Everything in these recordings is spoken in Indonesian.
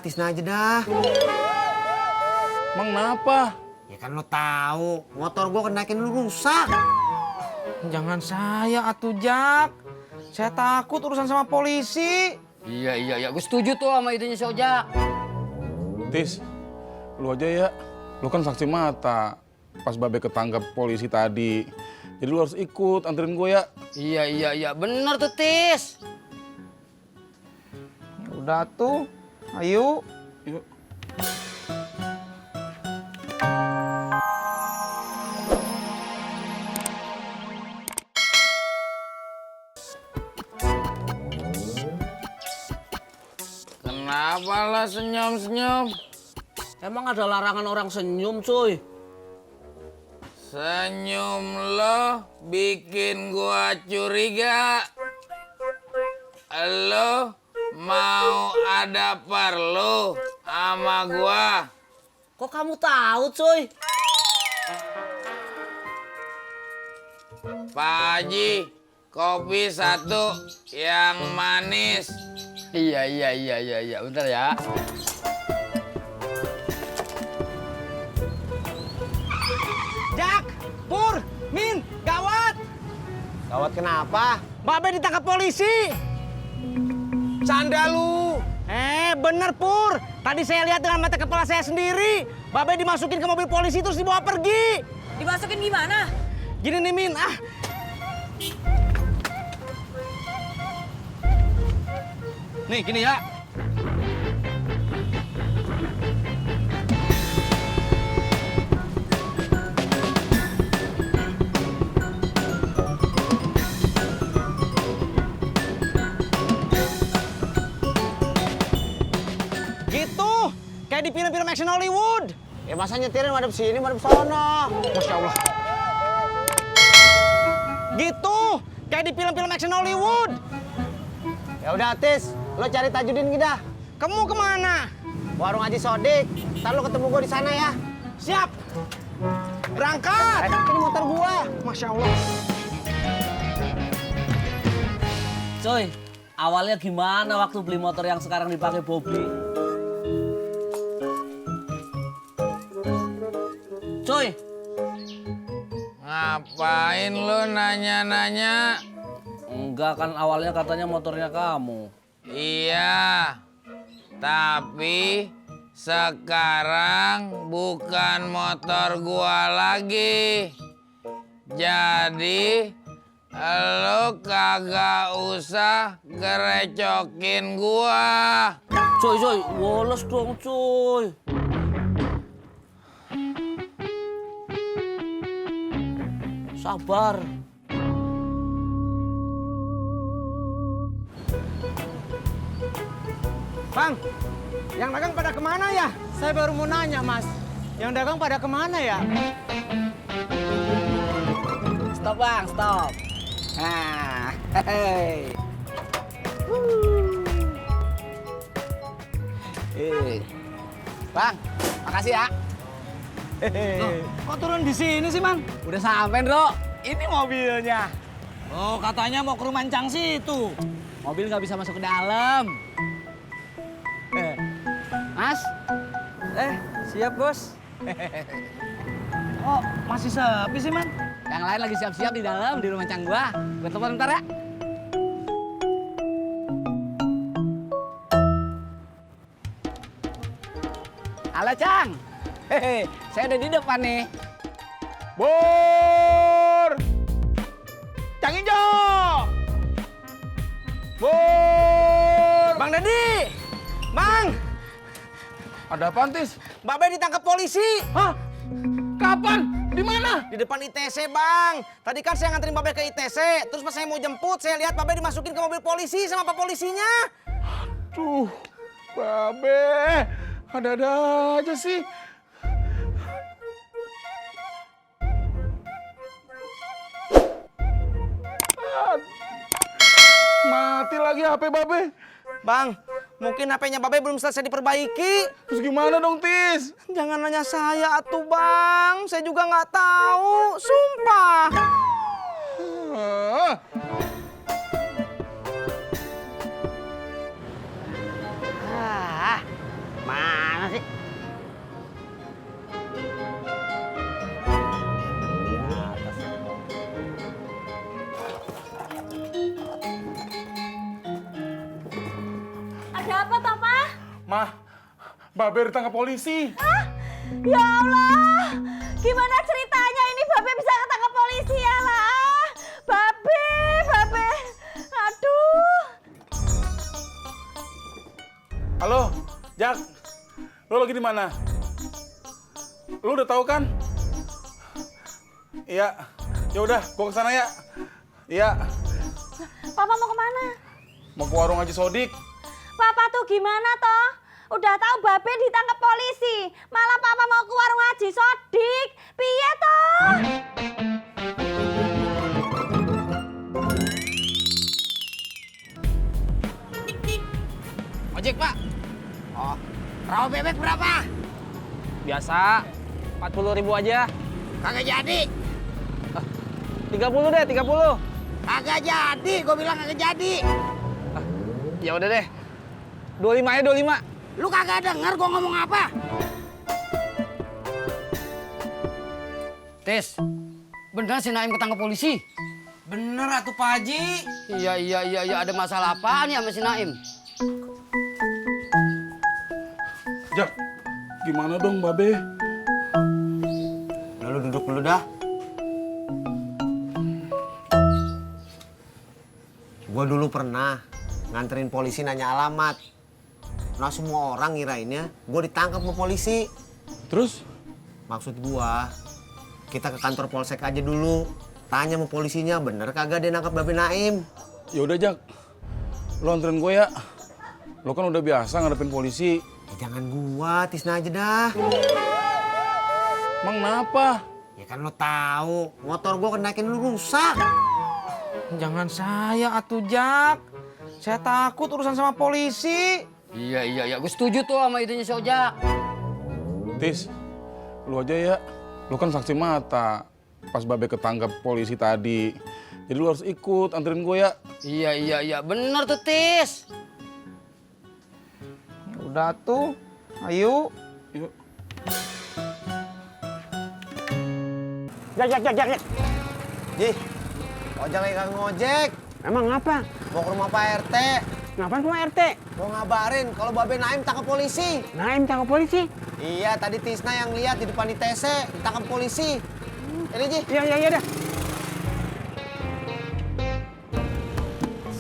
Tisna aja dah. Emang kenapa? Ya kan lo tahu, motor gua kenaikin lu rusak. Jangan saya atuh Jak. Saya takut urusan sama polisi. Iya, gue setuju tuh sama idenya si Ojak. Tis, lu aja ya. Lu kan saksi mata pas Babe ketangkap polisi tadi. Jadi lu harus ikut anterin gue ya. Iya, bener tuh Tis. Udah tuh, ayo. Yuk. Kenapa lah senyum-senyum? Emang ada larangan orang senyum, cuy? Senyum lo bikin gua curiga. Lo mau ada perlu sama gua? Kok kamu tahu, cuy? Pak Haji, kopi satu yang manis. Iya. Bentar ya. Jak, Pur, Min, gawat. Gawat kenapa? Babe ditangkap polisi. Canda lu. Bener Pur. Tadi saya lihat dengan mata kepala saya sendiri. Babe dimasukin ke mobil polisi terus dibawa pergi. Dimasukin gimana? Gini nih Min, Nih gini ya. Gitu, kayak di film-film action Hollywood. Ya masa nyetirin madep sini, madep sono. Masya Allah. Gitu, kayak di film-film action Hollywood. Ya udah Tis, lo cari Tajudin kita. Kamu kemana? Warung Haji Sodik. Ntar lo ketemu gua di sana ya. Siap. Berangkat. Ini motor gua. Masya Allah. Cuy, awalnya gimana waktu beli motor yang sekarang dipakai Bobby? Cuy, Ngapain lu nanya-nanya? enggak kan awalnya katanya motornya kamu. Iya, tapi sekarang bukan motor gua lagi. Jadi lo kagak usah gerecokin gua. Cuy, woles dong cuy. Sabar. Bang, yang dagang pada kemana ya? Saya baru mau nanya, Mas. Yang dagang pada kemana ya? Stop bang, stop. Nah, hei. Bang, makasih ya. Kok turun di sini sih, Man? Udah sampai, Bro. Ini mobilnya. Oh, katanya mau ke rumah Cang situ. Mobil nggak bisa masuk ke dalam. Mas? Siap, Bos. Oh, masih sepi sih, Man? Yang lain lagi siap-siap di dalam, di rumah Cang gua. Gua telepon bentar ya. Halo, Cang. Hehe, saya udah di depan nih. Bur! Cang Ijo! Bur! Bang Dedi! Bang! Ada apaan, Tis? Babe ditangkap polisi. Hah? Kapan? Di mana? Di depan ITC, Bang. Tadi kan saya nganterin Babe ke ITC. Terus pas saya mau jemput, saya lihat Babe dimasukin ke mobil polisi sama pak polisinya. Tuh, Babe. Ada-ada aja sih. Mati lagi HP Babe. Bang, mungkin HP-nya Babe belum selesai diperbaiki. Terus gimana dong, Tis? Jangan nanya saya atuh, Bang. Saya juga nggak tahu. Sumpah. Ah. Ada apa toh, Pak? Mah, Babe ditangkap polisi. Ya Allah, gimana ceritanya ini Babe bisa ketangkap polisi ya lah? Babe. Aduh. Halo, Jak. Lo lagi di mana? Lo udah tahu kan? Iya. Ya udah, gua kesana ya. Iya. Papa mau kemana? Mau ke warung Haji Sodik. Papa tuh gimana toh? Udah tahu Babe ditangkap polisi, malah Papa mau ke warung Haji Sodik. Piye toh? Ojek, Pak. Oh, rawa bebek berapa? Biasa, 40.000 aja. Kagak jadi. 30 deh, 30. Kagak jadi, gue bilang kagak jadi. Ya udah deh. 25 aja, 25. Lu kagak denger gue ngomong apa? Tis, bener si Naim ketangkep polisi? Bener atuh Pak Haji. Iya, ada masalah apaan ya sama si Naim? Jak, gimana dong Babe? Udah lu duduk dulu dah. Gua dulu pernah nganterin polisi nanya alamat. Nah semua orang ngirainnya gua ditangkap sama polisi. Terus? Maksud gua, kita ke kantor polsek aja dulu. Tanya sama polisinya, bener kagak dia nangkap Babe Naim? Ya udah Jak, lo anterin gue ya. Lo kan udah biasa ngadepin polisi. Jangan gua, Tisna aja dah. Emang kenapa? Ya kan lo tahu, motor gua kenaikin lu rusak. Jangan saya atuh, Jak. Saya takut urusan sama polisi. Iya, gue setuju tuh sama idenya si Ojak. Tis, lu aja ya. Lu kan saksi mata pas Babe ketangkap polisi tadi. Jadi lu harus ikut, anterin gue ya. Iya, bener tuh Tis. Udah tuh, ayo. Yuk. Jak. Ji, ojek lagi kagak ngojek. Emang apa? Mau ke rumah Pak RT. Ngapain sama RT? Mau ngabarin kalau Babe Naim tangkap polisi. Naim tangkap polisi? Iya, tadi Tisna yang lihat di depan ITC ditangkap polisi. Ini Ji. Iya dah.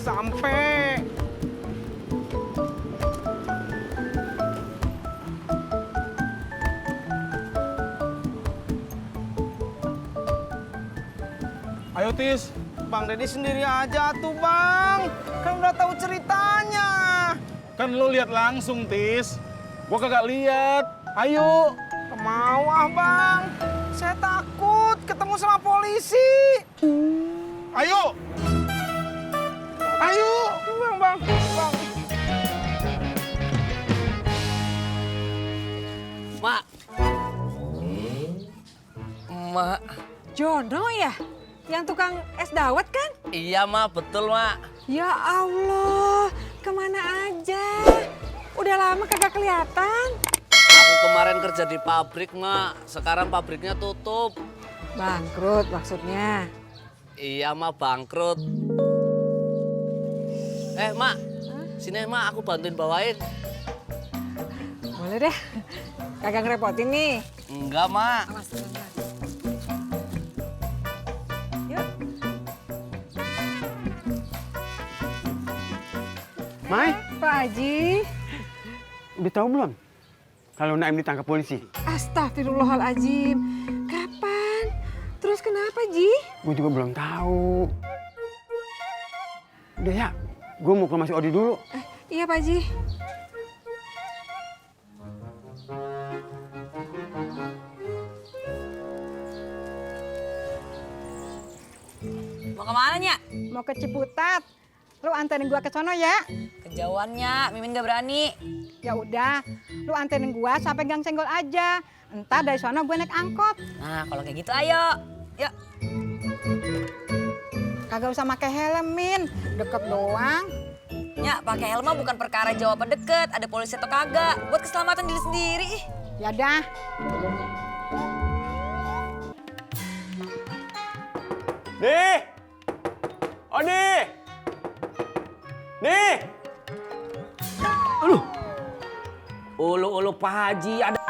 Sampai. Ayo Tis. Bang Deddy sendiri aja tuh, Bang. Kan udah tahu ceritanya. Kan lu lihat langsung Tis. Gua kagak lihat. Ayo. Mau Bang. Saya takut ketemu sama polisi. Ayo. Ayo. Bang. Mak. Mak. Jono ya? Yang tukang es dawet kan? Iya, Mak. Betul, Mak. Ya Allah, kemana aja? Udah lama kagak kelihatan. Aku kemarin kerja di pabrik, Mak. Sekarang pabriknya tutup. Bangkrut maksudnya. Iya, Mak, bangkrut. Mak. Sini, Mak, aku bantuin bawain. Boleh deh. Kagak ngerepotin nih. Enggak, Mak. Awas, sebentar. Yuk. Mai, Pak Haji. udah tahu belum? Kalau Naim ditangkap polisi. Astagfirullahaladzim. Kapan? Terus kenapa, Ji? Gue juga belum tahu. Udah ya, gue mau ke rumah si Odi dulu. Iya, Pak Haji. Mau kemana, Nya? Mau ke Ciputat. Lu anterin gua ke sono ya. Kejauhannya, Mimin gak berani. Ya udah, lu anterin gua sampai Gang Senggol aja. Entar dari sono gua naik angkot. Nah, kalau kayak gitu ayo. Yuk. Kagak usah pakai helm, Min. Deket doang. Nya, pakai helm mah bukan perkara jawaban deket. Ada polisi atau kagak. Buat keselamatan diri sendiri. Ya dah. Nih! Odi! Nih! Ulu-ulu Pak Haji ada